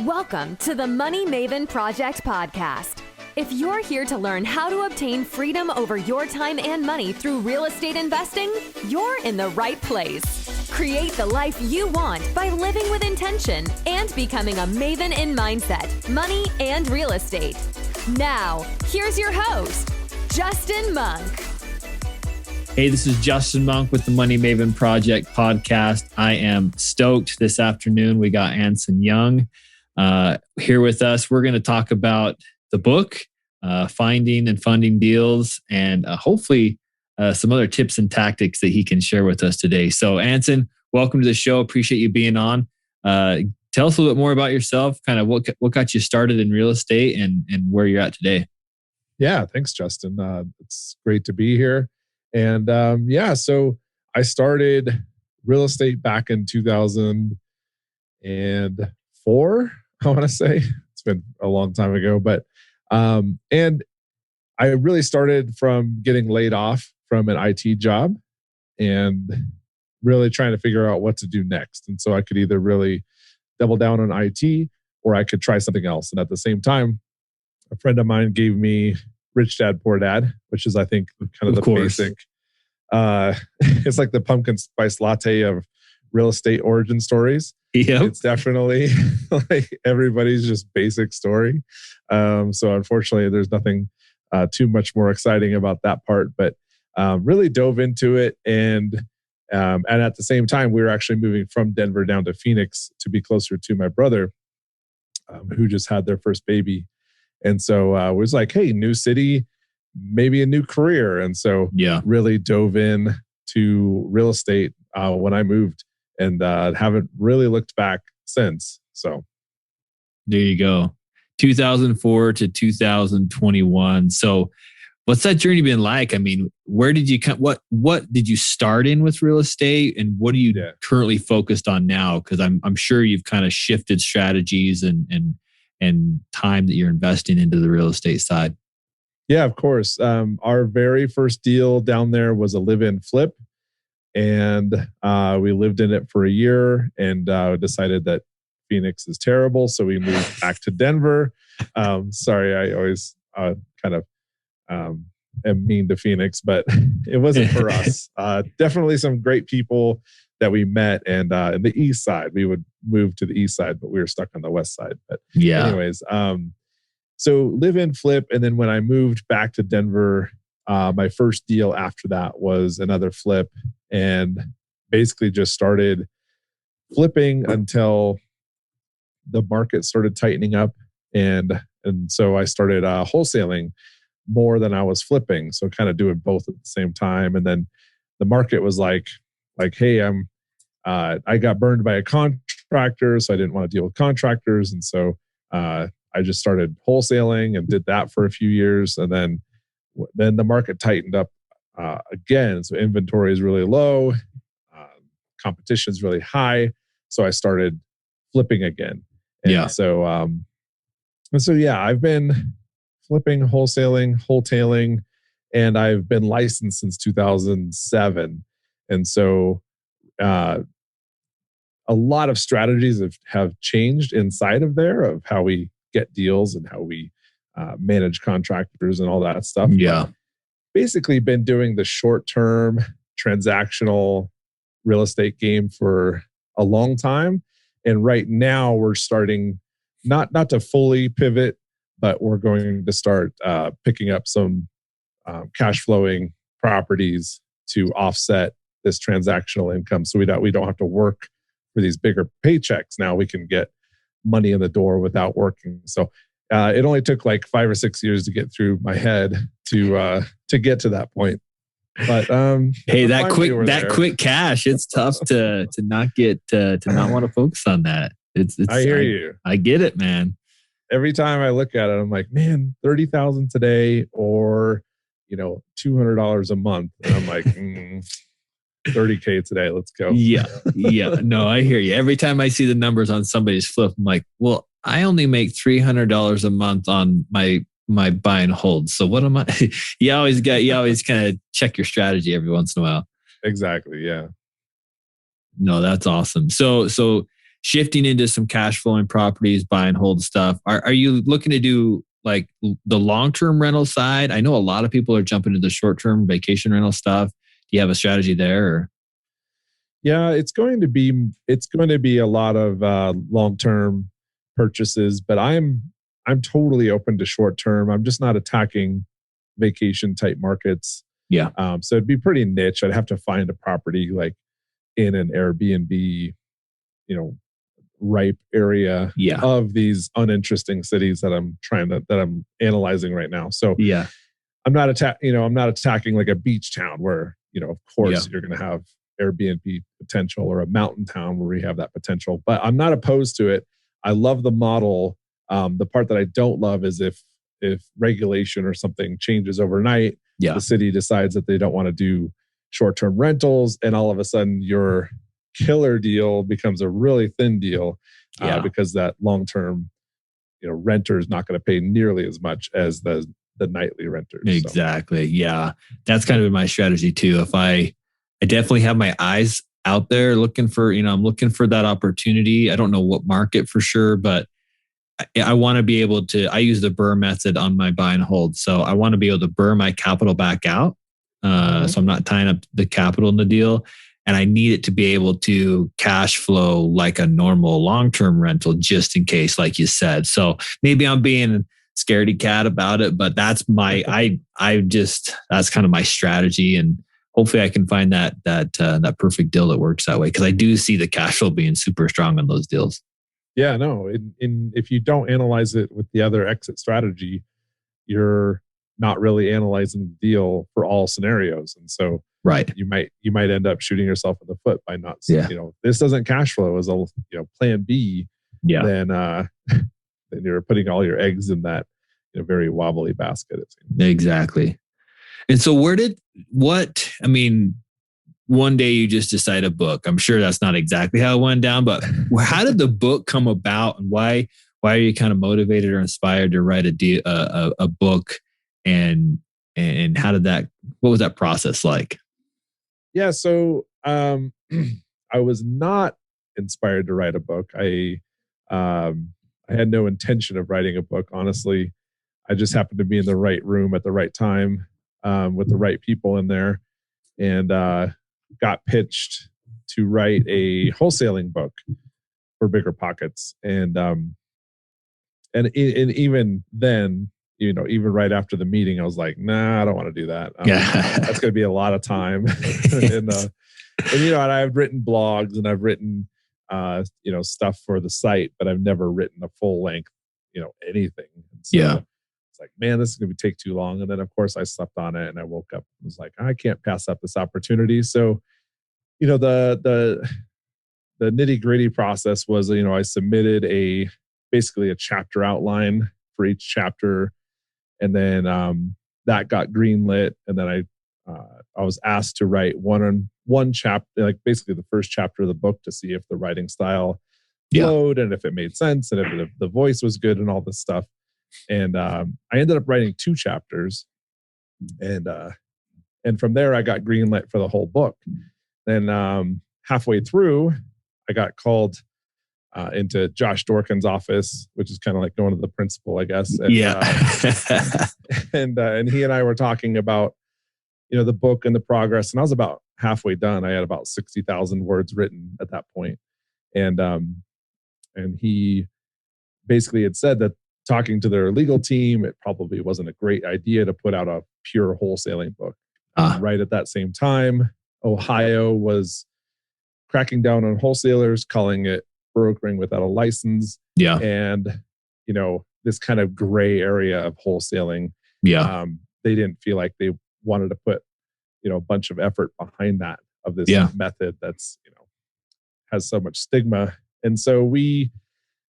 Welcome to the Money Maven Project podcast. If you're here to learn how to obtain freedom over your time and money through real estate investing, you're in the right place. Create the life you want by living with intention and becoming a Maven in mindset, money, and real estate. Now, here's your host, Justin Monk. Hey, this is Justin Monk with the Money Maven Project podcast. I am stoked this afternoon. We got Anson Young here with us. We're going to talk about the book, finding and funding deals, and hopefully some other tips and tactics that he can share with us today. So Anson, welcome to the show. Appreciate you being on. Tell us a little bit more about yourself, kind of what got you started in real estate and where you're at today. Yeah, thanks, Justin. It's great to be here. And so I started real estate back in 2004, I want to say. It's been a long time ago, but and I really started from getting laid off from an IT job and really trying to figure out what to do next. And so I could either really double down on IT or I could try something else. And at the same time, a friend of mine gave me Rich Dad, Poor Dad, which is, I think, kind of the basic. It's like the pumpkin spice latte of real estate origin stories. Yep. It's definitely like everybody's just basic story. So unfortunately, there's nothing too much more exciting about that part, but really dove into it. And at the same time, we were actually moving from Denver down to Phoenix to be closer to my brother, who just had their first baby. And so it was like, hey, new city, maybe a new career. And so really dove in to real estate when I moved and haven't really looked back since. So there you go. 2004 to 2021. So what's that journey been like? I mean, where did you what did you start in with real estate, and what are you currently focused on now? Because I'm sure you've kind of shifted strategies and time that you're investing into the real estate side. Yeah, of course. Our very first deal down there was a live-in flip. And we lived in it for a year and decided that Phoenix is terrible. So we moved back to Denver. Sorry, I always kind of am mean to Phoenix, but it wasn't for us. Definitely some great people that we met. And in the east side, we would move to the east side, but we were stuck on the west side. But anyways, so live in flip. And then when I moved back to Denver, my first deal after that was another flip, and basically just started flipping until the market started tightening up. And so I started wholesaling more than I was flipping. So kind of doing both at the same time. And then the market was like, hey, I got burned by a contractor, so I didn't want to deal with contractors. And so I just started wholesaling and did that for a few years. And then the market tightened up again. So inventory is really low. Competition is really high. So I started flipping again. And so I've been flipping, wholetailing, and I've been licensed since 2007. And so a lot of strategies have changed inside of there of how we get deals and how we manage contractors and all that stuff. Yeah. But basically been doing the short-term transactional real estate game for a long time. And right now we're starting not to fully pivot, but we're going to start picking up some cash flowing properties to offset this transactional income. So we don't have to work for these bigger paychecks. Now we can get money in the door without working. So it only took like 5 or 6 years to get through my head to get to that point. But hey, that quick cash, it's tough to not get to not want to focus on that. It's I hear you. I get it, man. Every time I look at it, I'm like, man, 30,000 today, or $200 a month, and I'm like, 30K today. Let's go. Yeah. No, I hear you. Every time I see the numbers on somebody's flip, I'm like, well, I only make $300 a month on my buy and hold. So what am I? You always kind of check your strategy every once in a while. Exactly. Yeah. No, that's awesome. So shifting into some cash flowing properties, buy and hold stuff. Are you looking to do like the long-term rental side? I know a lot of people are jumping into the short-term vacation rental stuff. Do you have a strategy there? Or? Yeah, it's going to be a lot of long-term purchases, but I'm totally open to short-term. I'm just not attacking vacation type markets. Yeah. So it'd be pretty niche. I'd have to find a property like in an Airbnb, ripe area of these uninteresting cities that I'm analyzing right now. So yeah, I'm not attacking like a beach town where, of course you're going to have Airbnb potential, or a mountain town where we have that potential, but I'm not opposed to it. I love the model. The part that I don't love is if regulation or something changes overnight, the city decides that they don't want to do short-term rentals, and all of a sudden your killer deal becomes a really thin deal because that long-term renter is not going to pay nearly as much as the nightly renters. Exactly. So. Yeah. That's kind of my strategy too. If I definitely have my eyes out there looking for, I'm looking for that opportunity. I don't know what market for sure, but I want to be able to, I use the BRRRR method on my buy and hold. So I want to be able to BRRRR my capital back out. So I'm not tying up the capital in the deal. And I need it to be able to cash flow like a normal long-term rental, just in case, like you said. So maybe I'm being scaredy cat about it, but that's that's kind of my strategy. And hopefully I can find that perfect deal that works that way. Cause I do see the cash flow being super strong on those deals. Yeah, no. If you don't analyze it with the other exit strategy, you're not really analyzing the deal for all scenarios, and so you might end up shooting yourself in the foot by not. This doesn't cash flow as a plan B. Yeah. Then you're putting all your eggs in that very wobbly basket. It seems. Exactly. And so one day you just decide a book. I'm sure that's not exactly how it went down, but how did the book come about, and why are you kind of motivated or inspired to write a book, and what was that process like? Yeah. So, I was not inspired to write a book. I had no intention of writing a book. Honestly, I just happened to be in the right room at the right time, with the right people in there, and, got pitched to write a wholesaling book for BiggerPockets. And even then, even right after the meeting, I was like, nah, I don't want to do that. That's going to be a lot of time. and I've written blogs and I've written, stuff for the site, but I've never written a full length, anything. So it's like, man, this is going to take too long. And then of course I slept on it and I woke up and was like, I can't pass up this opportunity. So, the nitty gritty process was, I submitted basically a chapter outline for each chapter. And then that got greenlit. And then I was asked to write one chapter, like basically the first chapter of the book, to see if the writing style flowed and if it made sense and if the voice was good and all this stuff. And I ended up writing 2 chapters, and from there I got greenlit for the whole book. Then halfway through, I got called into Josh Dorkin's office, which is kind of like going to the principal, I guess. And, and he and I were talking about the book and the progress, and I was about halfway done. I had about 60,000 words written at that point, and he basically had said that, talking to their legal team, it probably wasn't a great idea to put out a pure wholesaling book. Right at that same time, Ohio was cracking down on wholesalers, calling it brokering without a license. Yeah. And, this kind of gray area of wholesaling. Yeah. They didn't feel like they wanted to put, a bunch of effort behind that, of this method that's, has so much stigma. And so we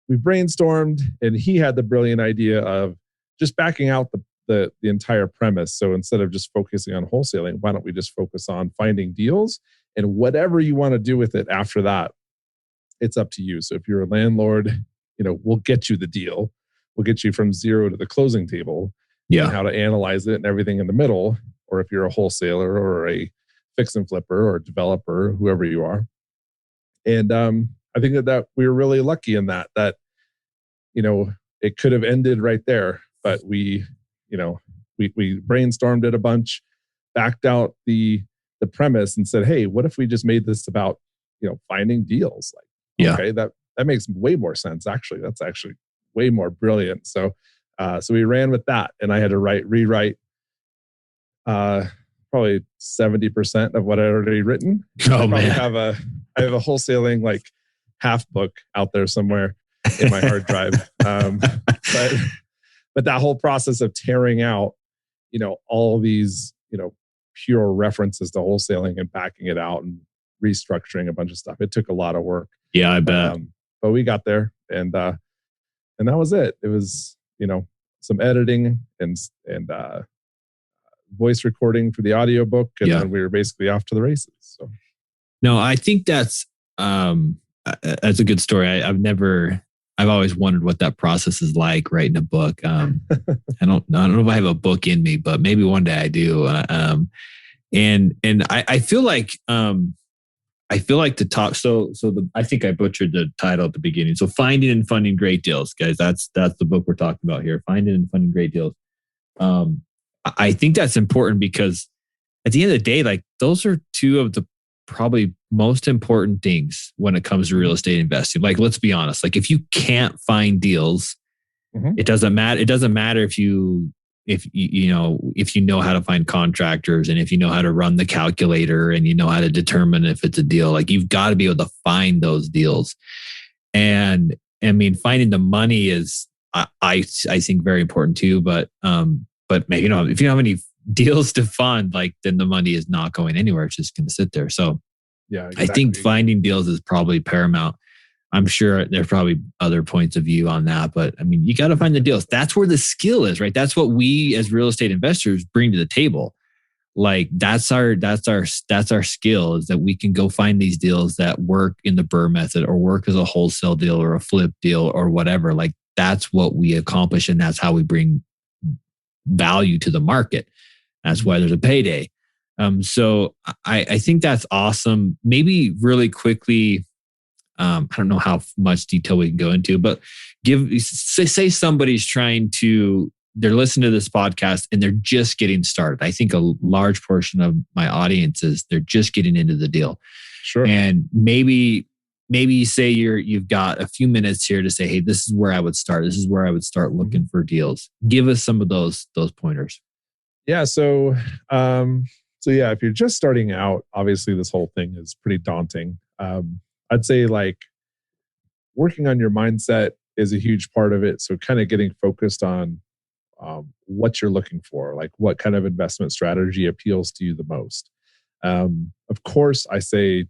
brainstormed, and he had the brilliant idea of just backing out the entire premise. So instead of just focusing on wholesaling, why don't we just focus on finding deals, and whatever you want to do with it after that, it's up to you. So if you're a landlord, we'll get you the deal. We'll get you from zero to the closing table, and how to analyze it and everything in the middle. Or if you're a wholesaler or a fix and flipper or developer, whoever you are. And I think that we were really lucky in that, it could have ended right there, but we brainstormed it a bunch, backed out the premise and said, hey, what if we just made this about, finding deals? Okay, that makes way more sense. Actually, that's actually way more brilliant. So we ran with that, and I had to rewrite probably 70% of what I had already written. Oh, man. I have a wholesaling half book out there somewhere in my hard drive. But that whole process of tearing out, all these, pure references to wholesaling and backing it out and restructuring a bunch of stuff, it took a lot of work. Yeah, I bet. But we got there, and that was it. It was, some editing and voice recording for the audiobook, and then we were basically off to the races. So, no, I think that's a good story. I've always wondered what that process is like writing a book. I don't know if I have a book in me, but maybe one day I do. And I feel like the top. I think I butchered the title at the beginning. So finding and funding great deals, guys. That's the book we're talking about here. Finding and funding great deals. I think that's important because at the end of the day, those are two of the probably most important things when it comes to real estate investing. Let's be honest. If you can't find deals, it doesn't matter. It doesn't matter if you know how to find contractors, and if you know how to run the calculator, and you know how to determine if it's a deal. You've got to be able to find those deals. And I mean, finding the money is, I think, very important too. But maybe, if you don't have any deals to fund, then the money is not going anywhere. It's just going to sit there. So yeah, exactly. I think finding deals is probably paramount. I'm sure there's probably other points of view on that, but I mean, you got to find the deals. That's where the skill is, right? That's what we as real estate investors bring to the table. That's our skill, is that we can go find these deals that work in the BRRRR method, or work as a wholesale deal or a flip deal or whatever. That's what we accomplish, and that's how we bring value to the market. That's why there's a payday. So I think that's awesome. Maybe really quickly, I don't know how much detail we can go into, but say somebody's they're listening to this podcast and they're just getting started. I think a large portion of my audience they're just getting into the deal. Sure. And maybe you say you've got a few minutes here to say, hey, this is where I would start. This is where I would start looking for deals. Give us some of those pointers. Yeah. So if you're just starting out, obviously this whole thing is pretty daunting. I'd say working on your mindset is a huge part of it. So kind of getting focused on what you're looking for, what kind of investment strategy appeals to you the most. Of course, I say,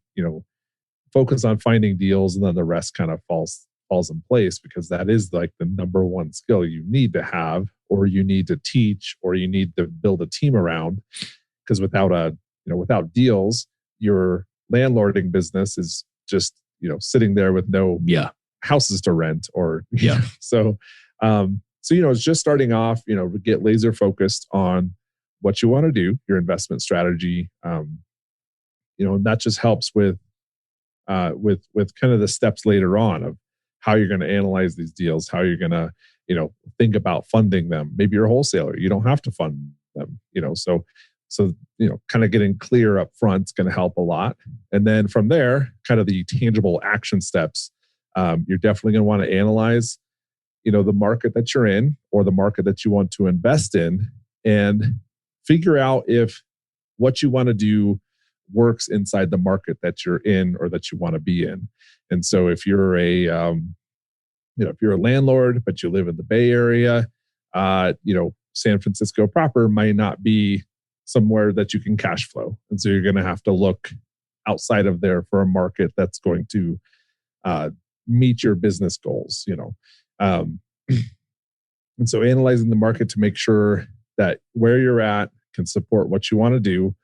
focus on finding deals, and then the rest kind of falls in place, because that is the number one skill you need to have, or you need to teach, or you need to build a team around. Because without deals, your landlording business is just, sitting there with no houses to rent, or, so it's just starting off, get laser focused on what you want to do, your investment strategy. And that just helps with kind of the steps later on of how you're going to analyze these deals, how you're going to, think about funding them. Maybe you're a wholesaler, you don't have to fund them, so kind of getting clear up front is going to help a lot. And then from there, kind of the tangible action steps, you're definitely going to want to analyze, the market that you're in, or the market that you want to invest in, and figure out if what you want to do works inside the market that you're in or that you want to be in. And so if you're if you're a landlord, but you live in the Bay Area, San Francisco proper might not be somewhere that you can cash flow. And so you're going to have to look outside of there for a market that's going to meet your business goals, And so analyzing the market to make sure that where you're at can support what you want to do.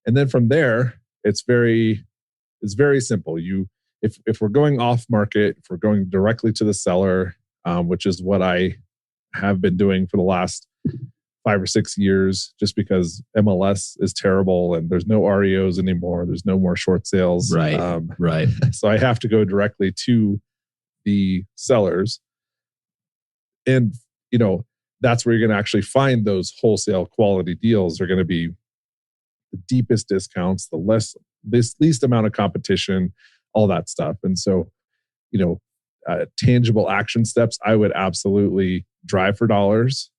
And then from there, it's very simple. If we're going off market, if we're going directly to the seller, which is what I have been doing for the last 5 or 6 years, just because MLS is terrible and there's no REOs anymore. There's no more short sales. Right. So I have to go directly to the sellers. And, that's where you're going to actually find those wholesale quality deals. They're going to be the deepest discounts, the least amount of competition, all that stuff. And so, tangible action steps, I would absolutely drive for dollars,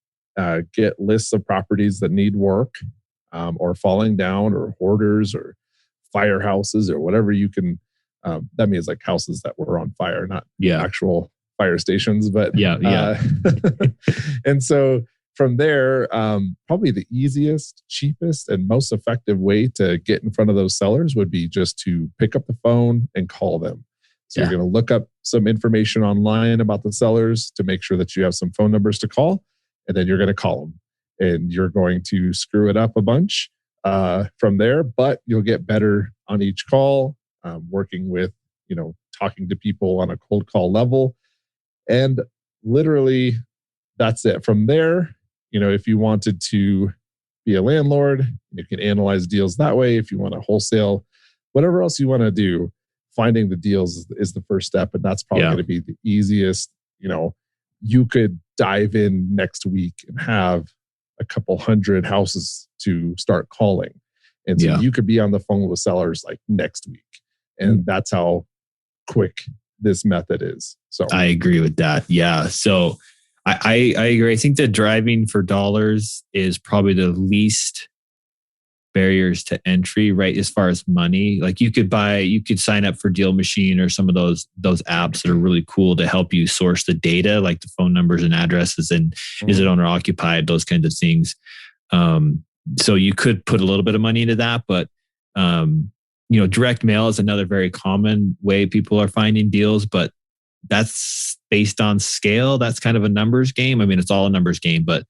get lists of properties that need work, or falling down, or hoarders, or firehouses, or whatever you can. That means like houses that were on fire, not actual fire stations, but and so from there, probably the easiest, cheapest, and most effective way to get in front of those sellers would be just to pick up the phone and call them. So you're going to look up some information online about the sellers to make sure that you have some phone numbers to call, and then you're going to call them, and you're going to screw it up a bunch from there, but you'll get better on each call, working with, talking to people on a cold call level. And literally, that's it. From there, if you wanted to be a landlord, you can analyze deals that way. If you want to wholesale, whatever else you want to do, finding the deals is the first step. And that's probably going to be the easiest. You could dive in next week and have a couple hundred houses to start calling. And so you could be on the phone with sellers like next week. And that's how quick this method is. So I agree with that. Yeah. So I agree. I think that driving for dollars is probably the least barriers to entry, right? As far as money, like you could sign up for Deal Machine or some of those apps that are really cool to help you source the data, like the phone numbers and addresses and is it owner occupied, those kinds of things. So you could put a little bit of money into that, but direct mail is another very common way people are finding deals, but that's based on scale. That's kind of a numbers game. I mean, it's all a numbers game, but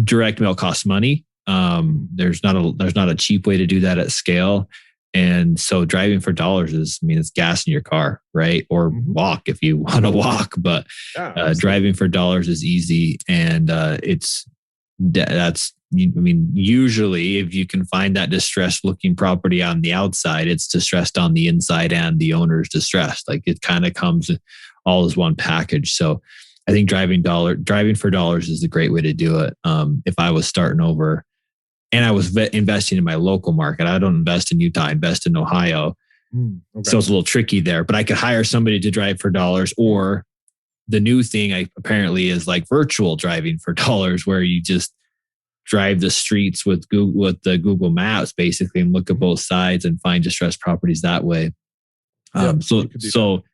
direct mail costs money. There's not a cheap way to do that at scale. And so driving for dollars it's gas in your car, right? Or walk if you want to walk, but driving for dollars is easy. And usually if you can find that distressed looking property on the outside, it's distressed on the inside and the owner's distressed. Like it kind of comes all as one package. So I think driving for dollars is a great way to do it. If I was starting over and I was investing in my local market, I don't invest in Utah, I invest in Ohio. So it's a little tricky there, but I could hire somebody to drive for dollars, or the new thing apparently is like virtual driving for dollars, where you just drive the streets with the Google Maps basically and look at both sides and find distressed properties that way. So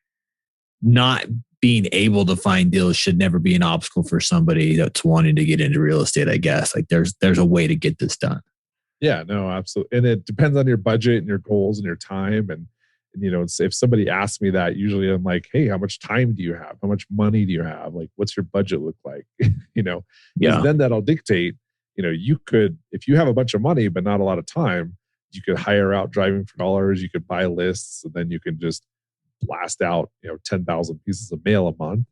not being able to find deals should never be an obstacle for somebody that's wanting to get into real estate, I guess. Like there's a way to get this done. Yeah, no, absolutely. And it depends on your budget and your goals and your time. And if somebody asks me that, usually I'm like, hey, how much time do you have? How much money do you have? Like, what's your budget look like? Then that'll dictate, you could, if you have a bunch of money, but not a lot of time, you could hire out driving for dollars. You could buy lists, and then you can just blast out, 10,000 pieces of mail a month.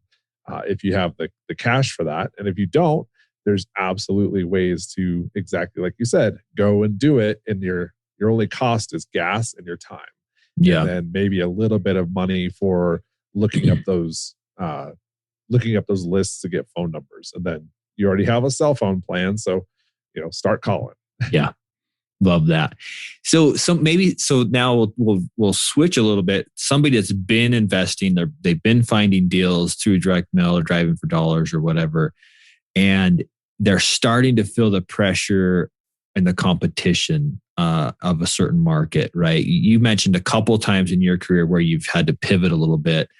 If you have the cash for that. And if you don't, there's absolutely ways to, exactly like you said, go and do it. And your only cost is gas and your time. Yeah. And then maybe a little bit of money for looking up those lists to get phone numbers. And then you already have a cell phone plan. So, start calling. Yeah. Love that. So now we'll switch a little bit. Somebody that's been investing, they've been finding deals through direct mail or driving for dollars or whatever, and they're starting to feel the pressure and the competition of a certain market, right? You mentioned a couple times in your career where you've had to pivot a little bit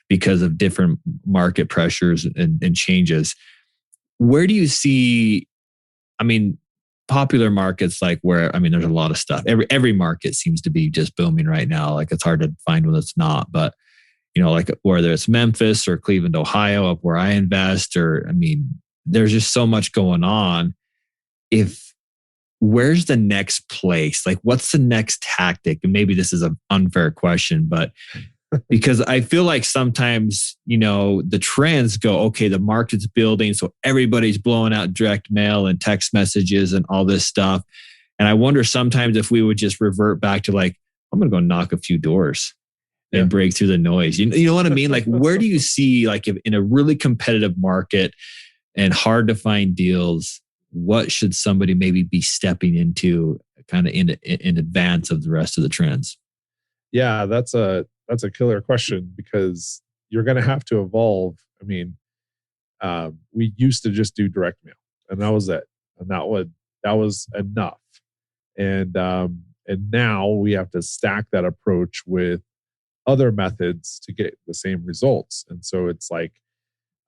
because of different market pressures and changes. Where do you see, popular markets like where, there's a lot of stuff. Every market seems to be just booming right now. Like it's hard to find one that's not, but like whether it's Memphis or Cleveland, Ohio, up where I invest, or there's just so much going on. Where's the next place? Like what's the next tactic? And maybe this is an unfair question, but Because I feel like sometimes, the trends go, okay, the market's building. So everybody's blowing out direct mail and text messages and all this stuff. And I wonder sometimes if we would just revert back to like, I'm going to go knock a few doors and break through the noise. You know what I mean? Like, where do you see, like, if in a really competitive market and hard to find deals, what should somebody maybe be stepping into kind of in advance of the rest of the trends? Yeah, that's a killer question, because you're going to have to evolve. I mean, we used to just do direct mail, and that was it, and that was enough. And now we have to stack that approach with other methods to get the same results. And so it's like,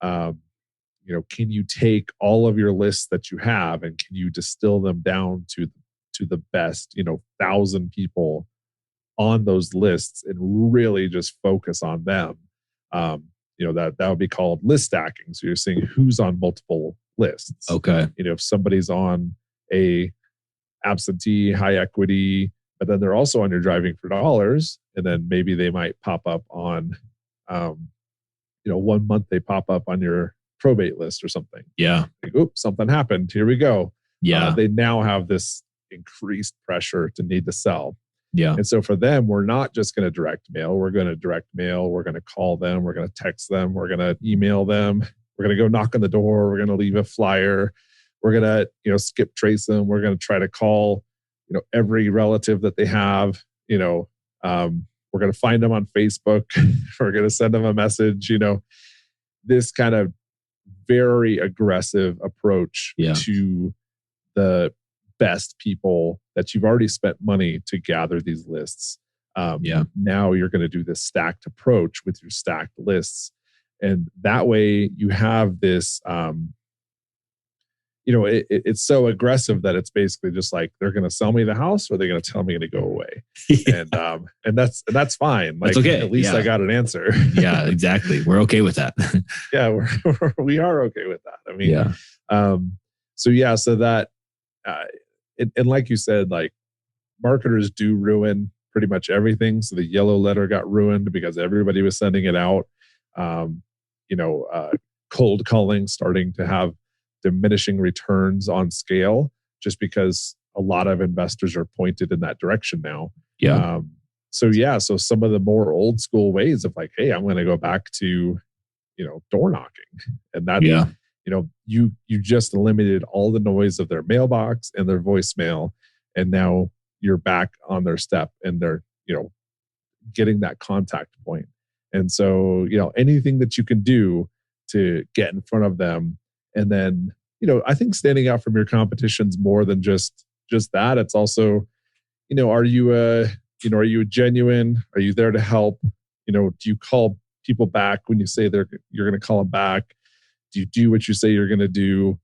can you take all of your lists that you have and can you distill them down to the best, 1,000 people on those lists and really just focus on them? That would be called list stacking. So you're seeing who's on multiple lists. Okay. If somebody's on a absentee, high equity, but then they're also on your driving for dollars, and then maybe they might pop up on, 1 month they pop up on your probate list or something. Yeah. Like, oops, something happened. Here we go. Yeah. They now have this increased pressure to need to sell. Yeah. And so for them, we're not just going to direct mail. We're going to direct mail. We're going to call them. We're going to text them. We're going to email them. We're going to go knock on the door. We're going to leave a flyer. We're going to, skip trace them. We're going to try to call, every relative that they have. We're going to find them on Facebook. We're going to send them a message. This kind of very aggressive approach to the best people that you've already spent money to gather these lists. Now you're going to do this stacked approach with your stacked lists. And that way you have this, it's so aggressive that it's basically just like, they're going to sell me the house or they're going to tell me to go away. And that's fine. Like, that's okay. At least I got an answer. Yeah, exactly. We're okay with that. Yeah, we are okay with that. I mean, so that, and like you said, like, marketers do ruin pretty much everything. So the yellow letter got ruined because everybody was sending it out. Cold calling starting to have diminishing returns on scale, just because a lot of investors are pointed in that direction now. Yeah. So some of the more old school ways of like, hey, I'm going to go back to, door knocking, and that, you just eliminated all the noise of their mailbox and their voicemail, and now you're back on their step and they're, getting that contact point. And so, anything that you can do to get in front of them. And then, I think standing out from your competition's more than just that. It's also, are you a genuine? Are you there to help? Do you call people back when you say you're going to call them back? Do you do what you say you're going to do?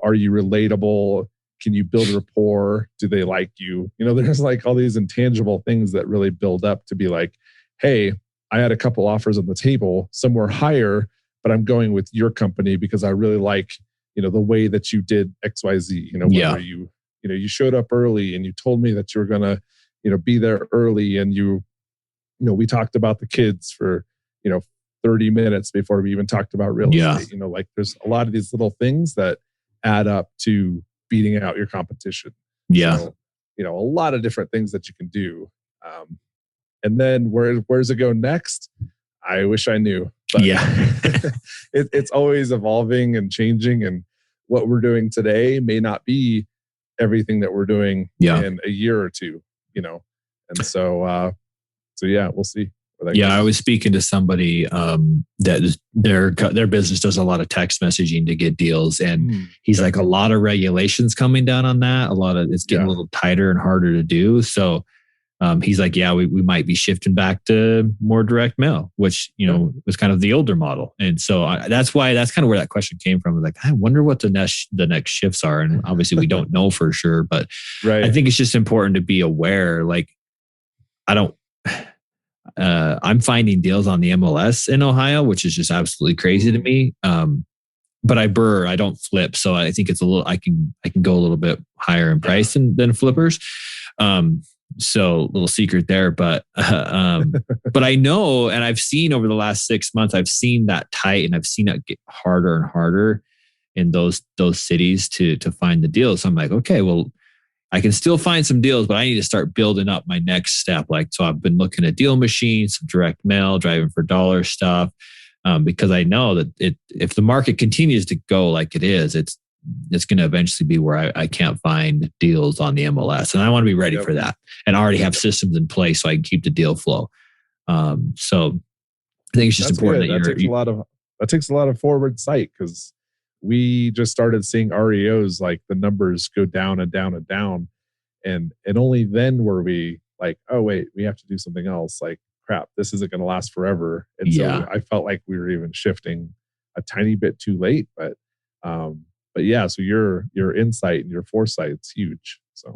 Are you relatable? Can you build rapport? Do they like you? There's like all these intangible things that really build up to be like, hey, I had a couple offers on the table. Some were higher, but I'm going with your company because I really like, the way that you did XYZ, whether you showed up early and you told me that you were going to, be there early, and we talked about the kids for, 30 minutes before we even talked about real estate. Like, there's a lot of these little things that add up to beating out your competition. Yeah. So, a lot of different things that you can do. And then where's it go next? I wish I knew. But it's always evolving and changing, and what we're doing today may not be everything that we're doing in a year or two, And so we'll see. I was speaking to somebody that their business does a lot of text messaging to get deals, and he's like, a lot of regulations coming down on that. It's getting a little tighter and harder to do. So he's like, we might be shifting back to more direct mail, which was kind of the older model. And so that's kind of where that question came from. Like, I wonder what the next shifts are, and obviously we don't know for sure, but I think it's just important to be aware. Like, I'm finding deals on the MLS in Ohio, which is just absolutely crazy to me. But I don't flip. So I think it's I can go a little bit higher in price than flippers. So little secret there, but I know, and I've seen over the last 6 months, I've seen that tight, and I've seen it get harder and harder in those cities to find the deals. So I'm like, okay, well, I can still find some deals, but I need to start building up my next step. Like, so I've been looking at deal machines, some direct mail, driving for dollar stuff, because I know that if the market continues to go like it is, it's going to eventually be where I can't find deals on the MLS. And I want to be ready for that and already have systems in place so I can keep the deal flow. So I think it's just important that takes a lot of forward sight, because we just started seeing REOs, like the numbers go down and down and down. And only then were we like, oh, wait, we have to do something else. Like, crap, this isn't going to last forever. And so I felt like we were even shifting a tiny bit too late. But yeah, so your insight and your foresight is huge. So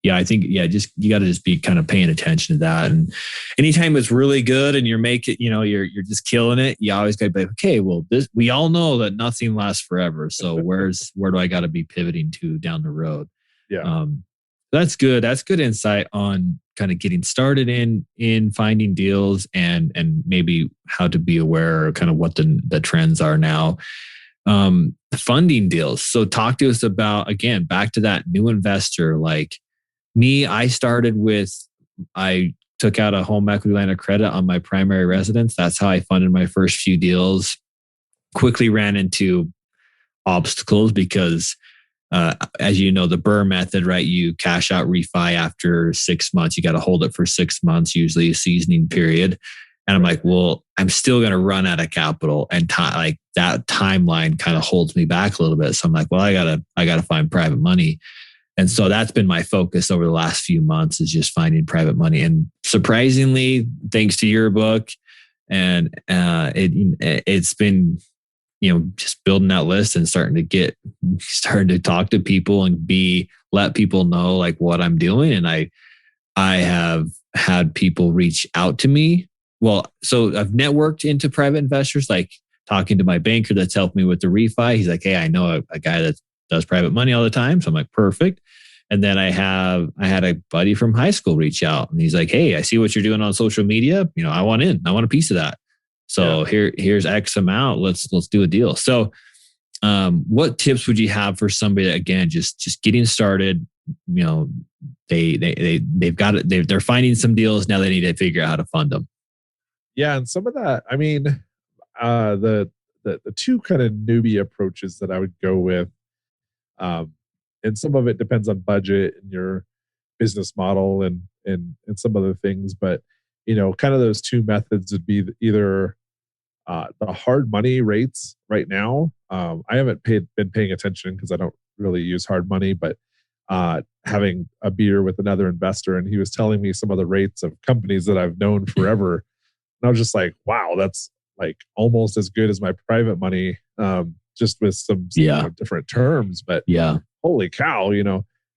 I think just you got to just be kind of paying attention to that. And anytime it's really good and you're making, you're just killing it, you always got to be like, okay, well, we all know that nothing lasts forever. So where do I got to be pivoting to down the road? Yeah. That's good. That's good insight on kind of getting started in finding deals and maybe how to be aware of kind of what the trends are now. Funding deals. So talk to us about, again, back to that new investor. Like me, I took out a home equity line of credit on my primary residence. That's how I funded my first few deals. Quickly ran into obstacles because as you know, the BRRRR method, right? You cash out refi after 6 months. You got to hold it for 6 months, usually a seasoning period. And I'm like, well, I'm still going to run out of capital, and like that timeline kind of holds me back a little bit. So I'm like, well, I gotta find private money. And so that's been my focus over the last few months, is just finding private money. And surprisingly, thanks to your book, and it's been, just building that list and starting to talk to people and let people know like what I'm doing. And I have had people reach out to me. Well, so I've networked into private investors, like talking to my banker that's helped me with the refi. He's like, hey, I know a guy that does private money all the time. So I'm like, perfect. And then I had a buddy from high school reach out, and he's like, hey, I see what you're doing on social media. I want a piece of that. So here's X amount. Let's do a deal. So what tips would you have for somebody that, again, just getting started? They've got it. They're finding some deals now. They need to figure out how to fund them. Yeah, and some of that, I mean, the two kind of newbie approaches that I would go with, and some of it depends on budget and your business model and some other things, but kind of those two methods would be either the hard money rates right now. I haven't been paying attention because I don't really use hard money, but having a beer with another investor, and he was telling me some of the rates of companies that I've known forever. And I was just like, wow, that's like almost as good as my private money, just with some different terms. But holy cow,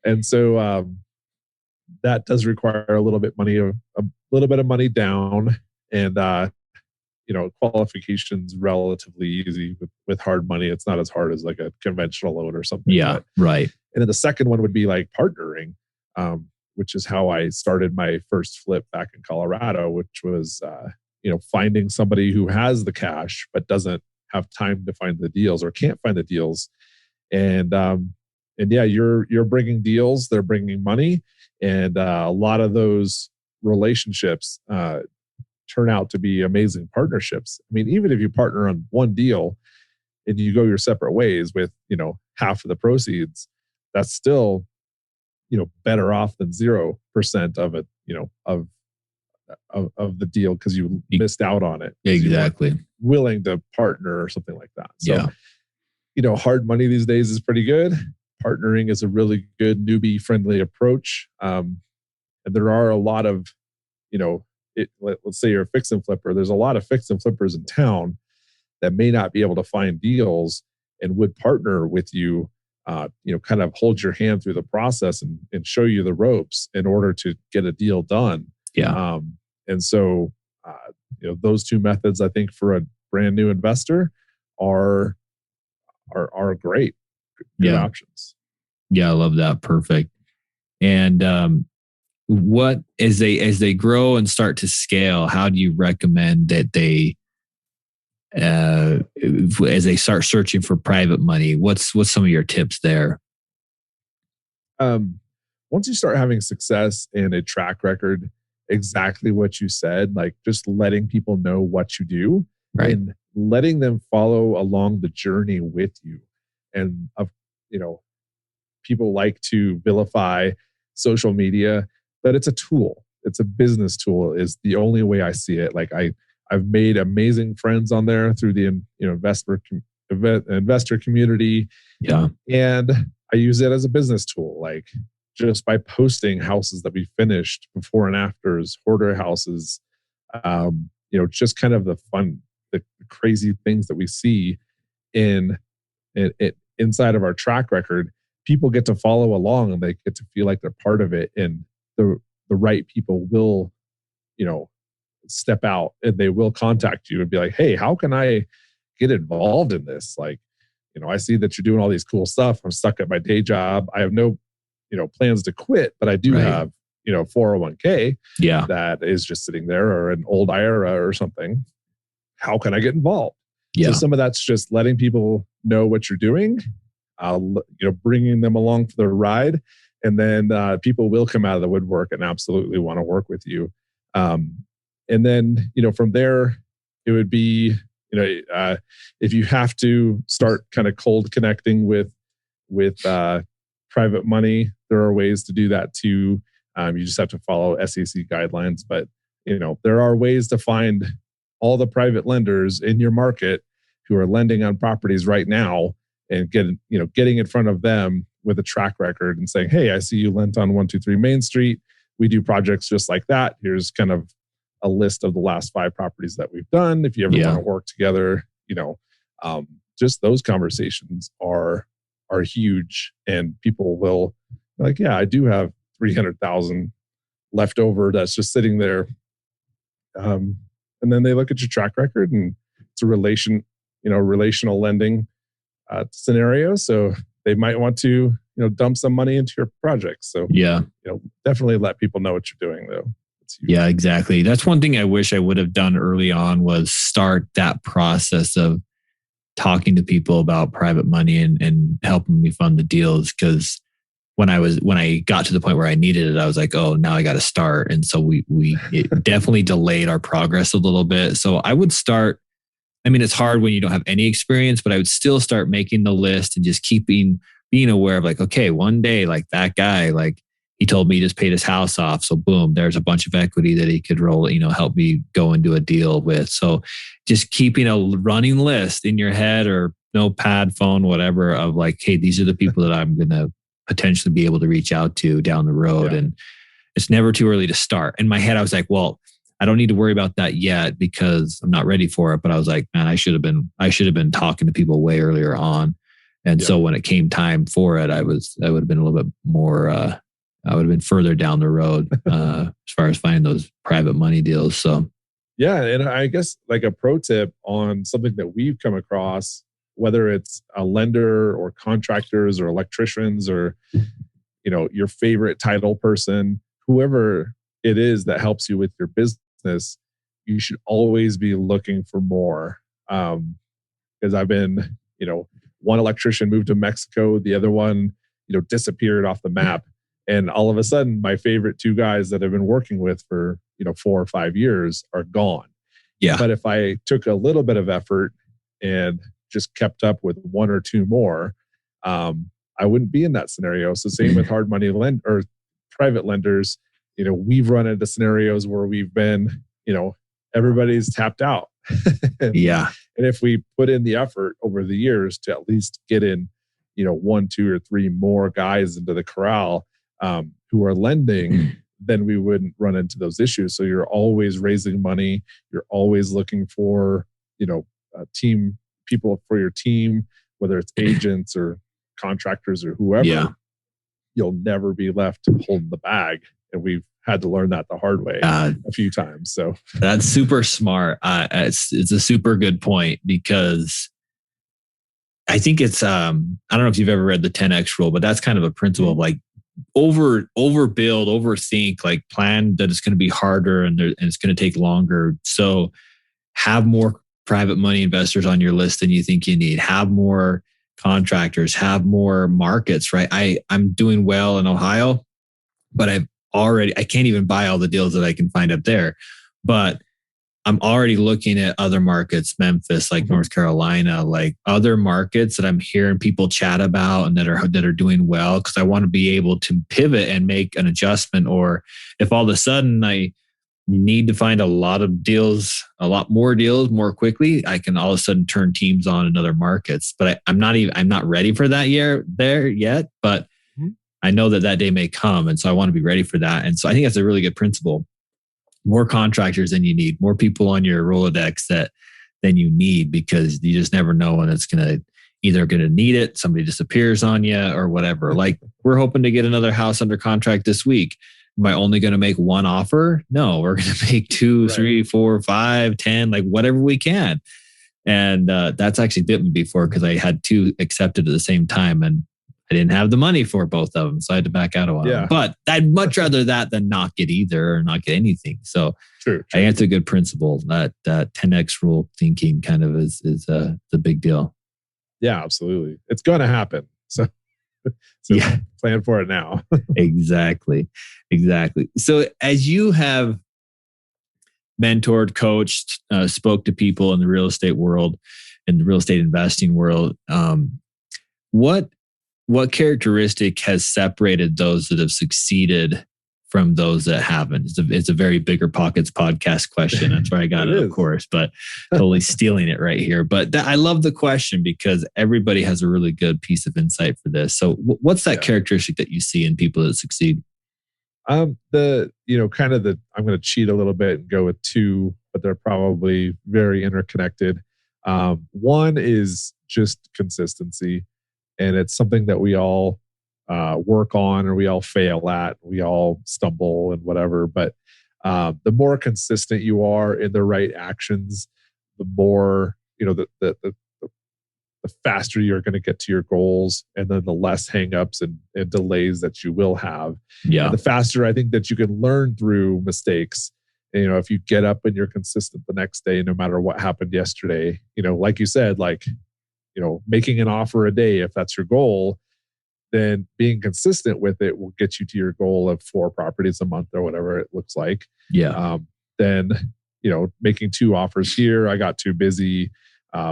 And so that does require a little bit of money down, and qualifications relatively easy with hard money. It's not as hard as like a conventional loan or something. Yeah, right. And then the second one would be like partnering, which is how I started my first flip back in Colorado, which was finding somebody who has the cash but doesn't have time to find the deals or can't find the deals. And you're bringing deals, they're bringing money, and a lot of those relationships turn out to be amazing partnerships. I mean, even if you partner on one deal and you go your separate ways with half of the proceeds, that's still better off than 0% of it, of the deal, because you missed out on it. Exactly. Willing to partner or something like that. So, hard money these days is pretty good. Partnering is a really good newbie friendly approach. And there are a lot of, let's say you're a fix and flipper. There's a lot of fix and flippers in town that may not be able to find deals and would partner with you, kind of hold your hand through the process and show you the ropes in order to get a deal done. Yeah. And so, those two methods, I think, for a brand new investor are great. Good options. Yeah, I love that. Perfect. And what as they grow and start to scale, how do you recommend that they as they start searching for private money? What's some of your tips there? Once you start having success and a track record, exactly what you said, like just letting people know what you do, right, and letting them follow along the journey with you. And people like to vilify social media, but it's a tool. It's a business tool is the only way I see it. Like I've made amazing friends on there through the investor community. Yeah. And I use it as a business tool, like just by posting houses that we finished, before and afters, hoarder houses, just kind of the fun, the crazy things that we see in inside of our track record. People get to follow along and they get to feel like they're part of it. And the right people will, step out and they will contact you and be like, hey, how can I get involved in this? Like, I see that you're doing all these cool stuff. I'm stuck at my day job. I have no, plans to quit, but I do have, 401k that is just sitting there, or an old IRA or something. How can I get involved? Yeah. So some of that's just letting people know what you're doing, bringing them along for the ride. And then people will come out of the woodwork and absolutely want to work with you. And then, from there, it would be, if you have to start kind of cold connecting with private money, there are ways to do that too. You just have to follow SEC guidelines. But, there are ways to find all the private lenders in your market who are lending on properties right now, and getting in front of them with a track record and saying, hey, I see you lent on 123 Main Street. We do projects just like that. Here's kind of a list of the last 5 properties that we've done. If you ever want to work together, just those conversations are huge, and people will be like, yeah, I do have 300,000 left over that's just sitting there. And then they look at your track record, and it's a relational lending scenario. So they might want to, dump some money into your project. So definitely let people know what you're doing though. Yeah, exactly. That's one thing I wish I would have done early on, was start that process of talking to people about private money and helping me fund the deals. Because when I got to the point where I needed it, I was like, oh, now I got to start. And so it definitely delayed our progress a little bit. So I would start. I mean, it's hard when you don't have any experience, but I would still start making the list and just being aware of like, okay, one day, like that guy, like he told me he just paid his house off. So boom, there's a bunch of equity that he could roll, help me go into a deal with. So just keeping a running list in your head, or notepad, phone, whatever, of like, hey, these are the people that I'm going to potentially be able to reach out to down the road. Yeah. And it's never too early to start. In my head, I was like, well, I don't need to worry about that yet because I'm not ready for it. But I was like, man, I should have been talking to people way earlier on. And so when it came time for it, I would have been a little bit more, I would have been further down the road as far as finding those private money deals. So, yeah. And I guess like a pro tip on something that we've come across, whether it's a lender or contractors or electricians or, your favorite title person, whoever it is that helps you with your business, you should always be looking for more. Because I've been, one electrician moved to Mexico, the other one, disappeared off the map. And all of a sudden, my favorite 2 guys that I've been working with for, 4 or 5 years are gone. Yeah. But if I took a little bit of effort and just kept up with 1 or 2 more, I wouldn't be in that scenario. So same with hard money or private lenders. We've run into scenarios where we've been, everybody's tapped out. And if we put in the effort over the years to at least get in, 1, 2, or 3 more guys into the corral who are lending, then we wouldn't run into those issues. So you're always raising money. You're always looking for, team people for your team, whether it's agents or contractors or whoever. Yeah. You'll never be left holding the bag. And we've had to learn that the hard way a few times. So that's super smart. It's a super good point, because I think it's, I don't know if you've ever read the 10X rule, but that's kind of a principle of like, overbuild, overthink, like plan that it's going to be harder and it's going to take longer. So have more private money investors on your list than you think you need. Have more contractors, have more markets, right? I'm doing well in Ohio, but I can't even buy all the deals that I can find up there. But I'm already looking at other markets, Memphis, like North Carolina, like other markets that I'm hearing people chat about and that are doing well, because I want to be able to pivot and make an adjustment. Or if all of a sudden I need to find a lot more deals more quickly, I can all of a sudden turn teams on in other markets. But I'm not ready for that there yet, but I know that day may come. And so I want to be ready for that. And so I think that's a really good principle. More contractors than you need, more people on your Rolodex than you need, because you just never know when it's either going to need it, somebody disappears on you or whatever. Like we're hoping to get another house under contract this week. Am I only going to make one offer? No, we're going to make 2, 3, 4, 5, 10, like whatever we can. And that's actually bit me before, because I had 2 accepted at the same time and I didn't have the money for both of them. So I had to back out of one. Yeah. But I'd much rather that than not get either or not get anything. So true. I think it's a good principle. That 10X rule thinking kind of is the big deal. Yeah, absolutely. It's going to happen. So yeah, plan for it now. Exactly. So as you have mentored, coached, spoke to people in the real estate world, in the real estate investing world, what characteristic has separated those that have succeeded from those that haven't? It's a very BiggerPockets podcast question. That's where I got it, of course, but totally stealing it right here. But I love the question because everybody has a really good piece of insight for this. So what's that characteristic that you see in people that succeed? I'm going to cheat a little bit and go with 2, but they're probably very interconnected. One is just consistency. And it's something that we all work on, or we all fail at, we all stumble and whatever. But the more consistent you are in the right actions, the more, the faster you're going to get to your goals, and then the less hangups and delays that you will have. Yeah. And the faster I think that you can learn through mistakes. And, if you get up and you're consistent the next day, no matter what happened yesterday, like you said, making an offer a day, if that's your goal, then being consistent with it will get you to your goal of 4 properties a month or whatever it looks like. Yeah. Then, making 2 offers here, I got too busy.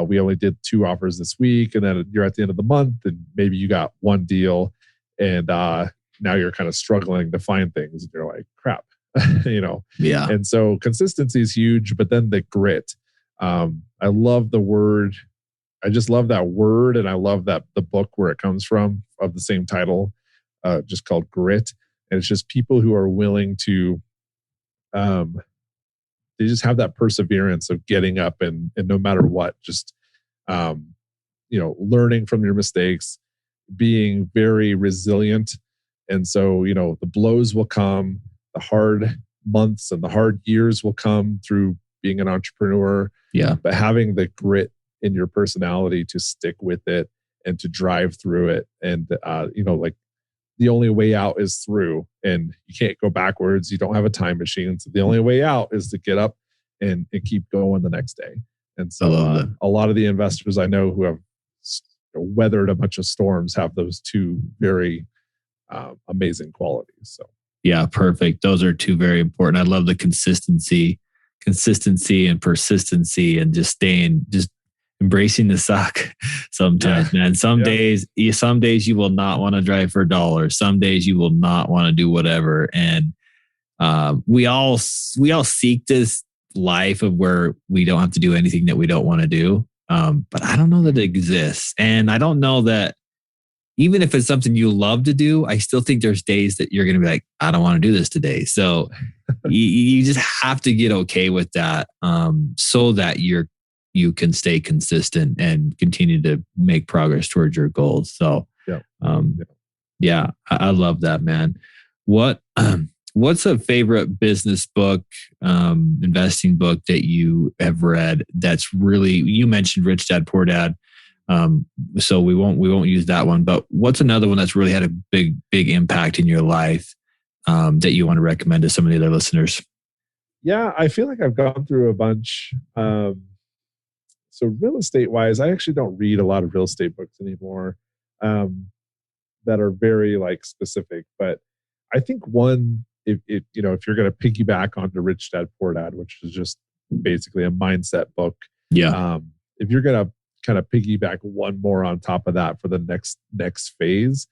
We only did 2 offers this week, and then you're at the end of the month and maybe you got 1 deal, and now you're kind of struggling to find things and you're like, crap, Yeah. And so consistency is huge, but then the grit. I love the word. I just love that word, and I love that the book where it comes from, of the same title, just called Grit. And it's just people who are willing to, they just have that perseverance of getting up and no matter what, just, learning from your mistakes, being very resilient. And so, the blows will come, the hard months and the hard years will come through being an entrepreneur. Yeah. But having the grit in your personality to stick with it and to drive through it. And, the only way out is through, and you can't go backwards. You don't have a time machine. So the only way out is to get up and keep going the next day. And so a lot of the investors I know who have weathered a bunch of storms have those 2 very amazing qualities. So yeah, perfect. Those are 2 very important. I love the consistency and persistency, and just embracing the suck sometimes, man. Some days you will not want to drive for $1. Some days you will not want to do whatever. And we all seek this life of where we don't have to do anything that we don't want to do. But I don't know that it exists. And I don't know that even if it's something you love to do, I still think there's days that you're going to be like, I don't want to do this today. So you just have to get okay with that, so that you can stay consistent and continue to make progress towards your goals. So, I love that, man. What's a favorite business book, investing book that you have read that's really, you mentioned Rich Dad, Poor Dad. So we won't use that one. But what's another one that's really had a big impact in your life that you want to recommend to some of the other listeners? Yeah, I feel like I've gone through a bunch. So real estate wise, I actually don't read a lot of real estate books anymore that are very like specific. But I think one, if you're going to piggyback onto Rich Dad Poor Dad, which is just basically a mindset book. Yeah. If you're going to kind of piggyback one more on top of that for the next phase,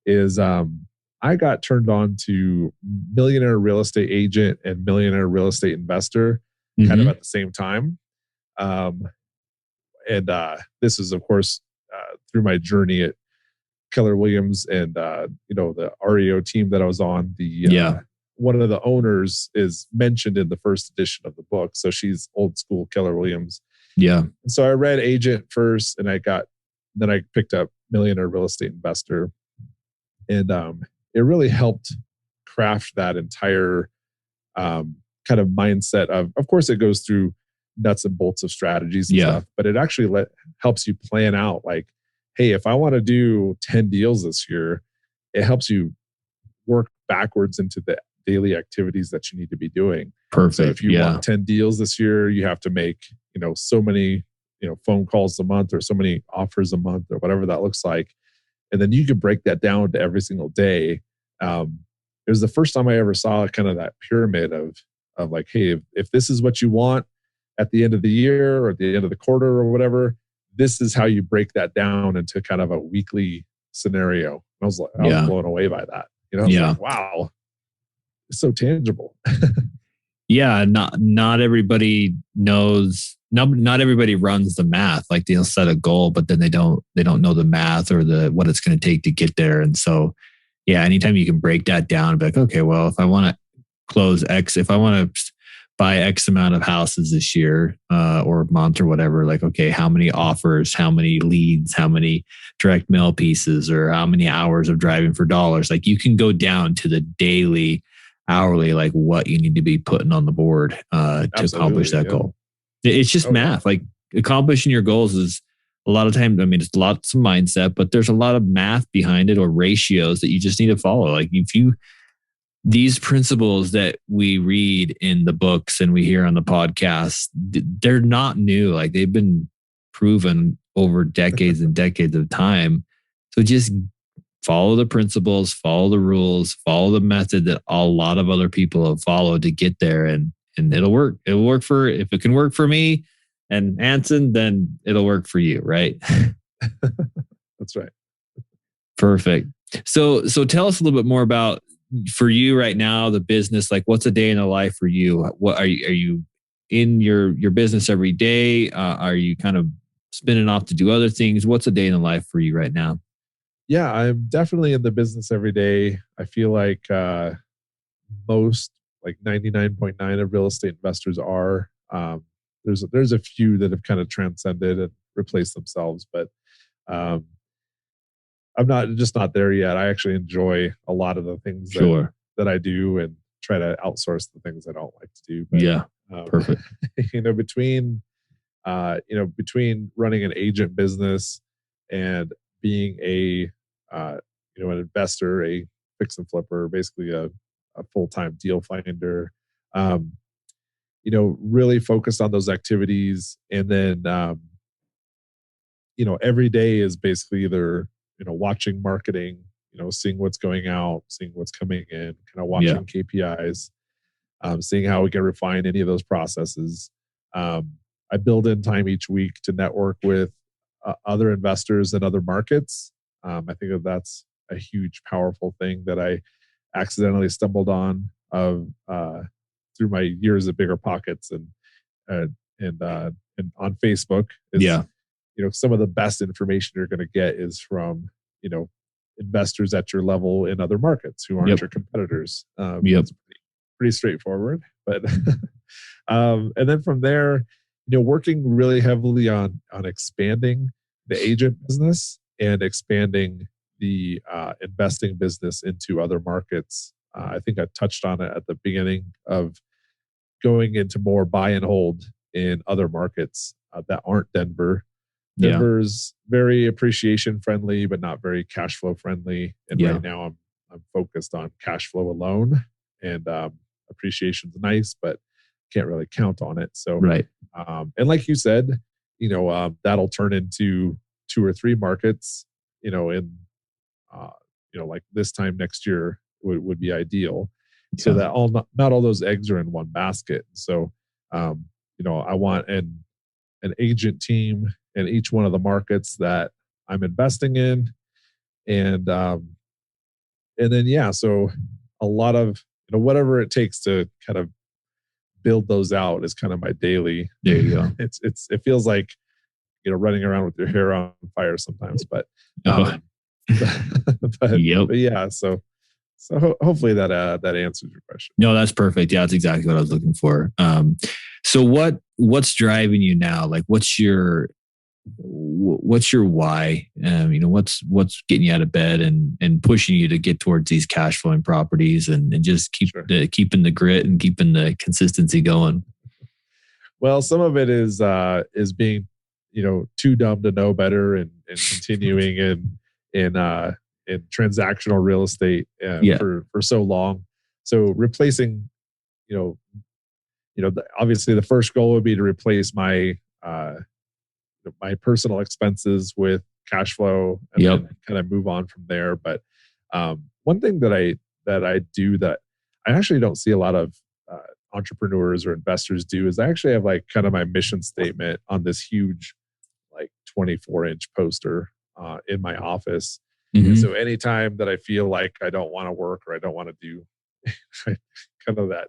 is I got turned on to Millionaire Real Estate Agent and Millionaire Real Estate Investor kind of at the same time. And this is, of course, through my journey at Keller Williams and the REO team that I was on. One of the owners is mentioned in the first edition of the book, so she's old school Keller Williams. Yeah. And so I read Agent first, and then I picked up Millionaire Real Estate Investor, and it really helped craft that entire kind of mindset of course, it goes through nuts and bolts of strategies and stuff, but it actually helps you plan out like, hey, if I want to do 10 deals this year, it helps you work backwards into the daily activities that you need to be doing. Perfect. So if you want 10 deals this year, you have to make, so many, phone calls a month or so many offers a month or whatever that looks like. And then you could break that down to every single day. It was the first time I ever saw kind of that pyramid of like, hey, if this is what you want at the end of the year or at the end of the quarter or whatever, this is how you break that down into kind of a weekly scenario. And I was blown away by that. I was like, wow, it's so tangible. Yeah, not everybody knows. Not everybody runs the math. Like they'll set a goal, but then they don't know the math or what it's going to take to get there. And so, yeah, anytime you can break that down, be like, okay, well, if I want to close X, if I want to buy X amount of houses this year or month or whatever, like, okay, how many offers, how many leads, how many direct mail pieces, or how many hours of driving for dollars? Like you can go down to the daily, hourly, like what you need to be putting on the board to accomplish that goal. It's just math. Like accomplishing your goals is a lot of times, it's lots of mindset, but there's a lot of math behind it or ratios that you just need to follow. Like these principles that we read in the books and we hear on the podcast, they're not new. Like they've been proven over decades and decades of time. So just follow the principles, follow the rules, follow the method that a lot of other people have followed to get there, and it'll work. It'll work if it can work for me and Anson, then it'll work for you, right? That's right. Perfect. So tell us a little bit more about, for you right now, the business. Like, what's a day in the life for you? What are you in your business every day? Are you kind of spinning off to do other things? What's a day in the life for you right now? Yeah, I'm definitely in the business every day. I feel like most, like 99.9% of real estate investors are. There's a few that have kind of transcended and replaced themselves, but I'm not there yet. I actually enjoy a lot of the things that I do and try to outsource the things I don't like to do. But, perfect. Between running an agent business and being an investor, a fix and flipper, basically a full-time deal finder, really focused on those activities. And then, every day is basically either, watching marketing, seeing what's going out, seeing what's coming in, kind of watching KPIs, seeing how we can refine any of those processes. I build in time each week to network with other investors in other markets. I think that's a huge, powerful thing that I accidentally stumbled on through my years at BiggerPockets and on Facebook. Some of the best information you're going to get is from investors at your level in other markets who aren't your competitors. It's pretty straightforward, but and then from there, working really heavily on expanding the agent business and expanding the investing business into other markets. I think I touched on it at the beginning of going into more buy and hold in other markets that aren't Denver. Denver's very appreciation friendly, but not very cash flow friendly. And right now I'm focused on cash flow alone, and appreciation's nice, but can't really count on it. So, and like you said, that'll turn into 2 or 3 markets, in, like this time next year would be ideal. So that not all those eggs are in one basket. So, I want an agent team in each one of the markets that I'm investing in. And then, so a lot of, whatever it takes to kind of build those out is kind of my daily. There you go. It feels like, running around with your hair on fire sometimes, but, but yeah, so hopefully that answers your question. No, that's perfect. Yeah, that's exactly what I was looking for. So what's driving you now? Like, what's your why? What's getting you out of bed and pushing you to get towards these cash flowing properties and just keeping the grit and keeping the consistency going? Well, some of it is being, too dumb to know better and continuing in transactional real estate for so long. So replacing, obviously the first goal would be to replace my my personal expenses with cash flow and then kind of move on from there. But one thing that I do that I actually don't see a lot of entrepreneurs or investors do is I actually have like kind of my mission statement on this huge, like 24-inch poster in my office. And so anytime that I feel like I don't want to work or I don't want to do kind of that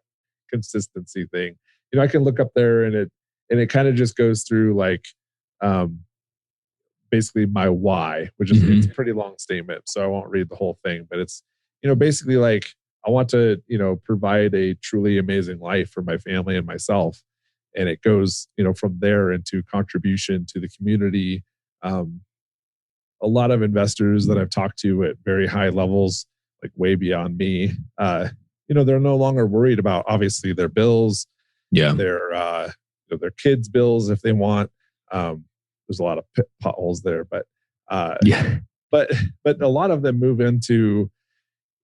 consistency thing, I can look up there and it kind of just goes through like basically my why, which is it's a pretty long statement, so I won't read the whole thing, but it's basically like I want to provide a truly amazing life for my family and myself, and it goes from there into contribution to the community. A lot of investors that I've talked to at very high levels, like way beyond me, they're no longer worried about obviously their bills, their kids' bills if they want. There's a lot of potholes there, but a lot of them move into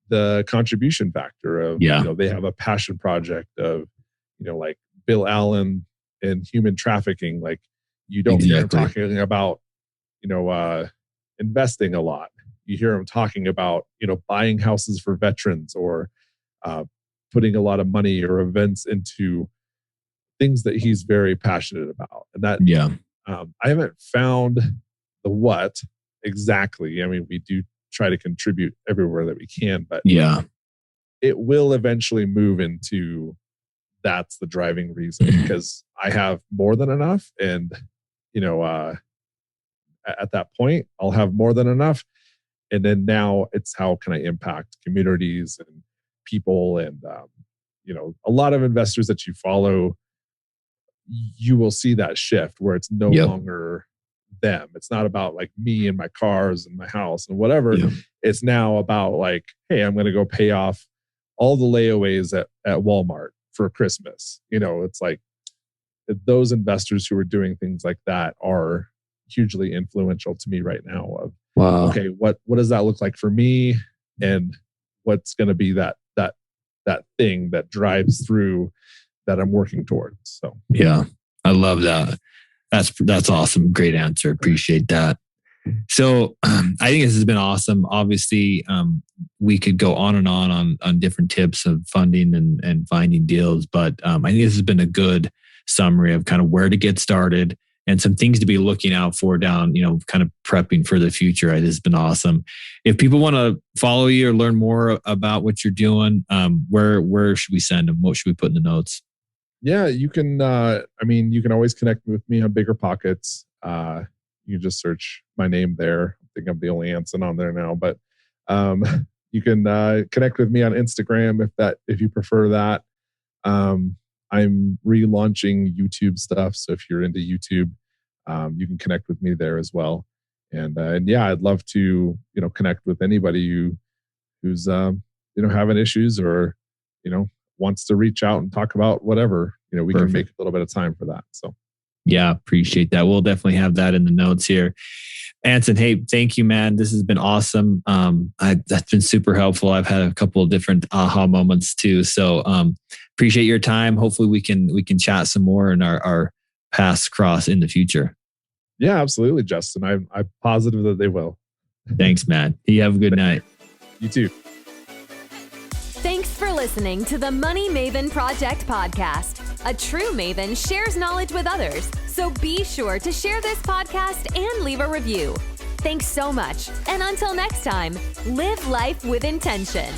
the contribution factor of they have a passion project of like Bill Allen and human trafficking. Like you don't hear him talking about investing a lot. You hear him talking about buying houses for veterans or putting a lot of money or events into things that he's very passionate about. And that I haven't found the what exactly. I mean, we do try to contribute everywhere that we can, but it will eventually move into that's the driving reason because I have more than enough. And, at that point, I'll have more than enough. And then now it's how can I impact communities and people and, a lot of investors that you follow, you will see that shift where it's no longer them. It's not about like me and my cars and my house and whatever. It's now about like, hey, I'm going to go pay off all the layaways at Walmart for Christmas. It's like those investors who are doing things like that are hugely influential to me right now of, okay, what does that look like for me? And what's going to be that thing that drives through that I'm working towards. So I love that. That's awesome. Great answer. Appreciate that. So I think this has been awesome. Obviously, we could go on and on different tips of funding and finding deals, but I think this has been a good summary of kind of where to get started and some things to be looking out for down, kind of prepping for the future. It has been awesome. If people want to follow you or learn more about what you're doing, where should we send them? What should we put in the notes? Yeah, you can, you can always connect with me on BiggerPockets. You just search my name there. I think I'm the only Anson on there now, but you can connect with me on Instagram if you prefer that. I'm relaunching YouTube stuff. So if you're into YouTube, you can connect with me there as well. And I'd love to, connect with anybody who's having issues or, wants to reach out and talk about whatever, we can make a little bit of time for that. So. Yeah, appreciate that. We'll definitely have that in the notes here. Anson, hey, thank you, man. This has been awesome. That's been super helpful. I've had a couple of different aha moments too. So appreciate your time. Hopefully we can chat some more and our paths cross in the future. Yeah, absolutely, Justin. I'm positive that they will. Thanks, man. You have a good night. You too. Thanks for listening to the Money Maven Project podcast. A true Maven shares knowledge with others, so be sure to share this podcast and leave a review. Thanks so much, and until next time, live life with intention.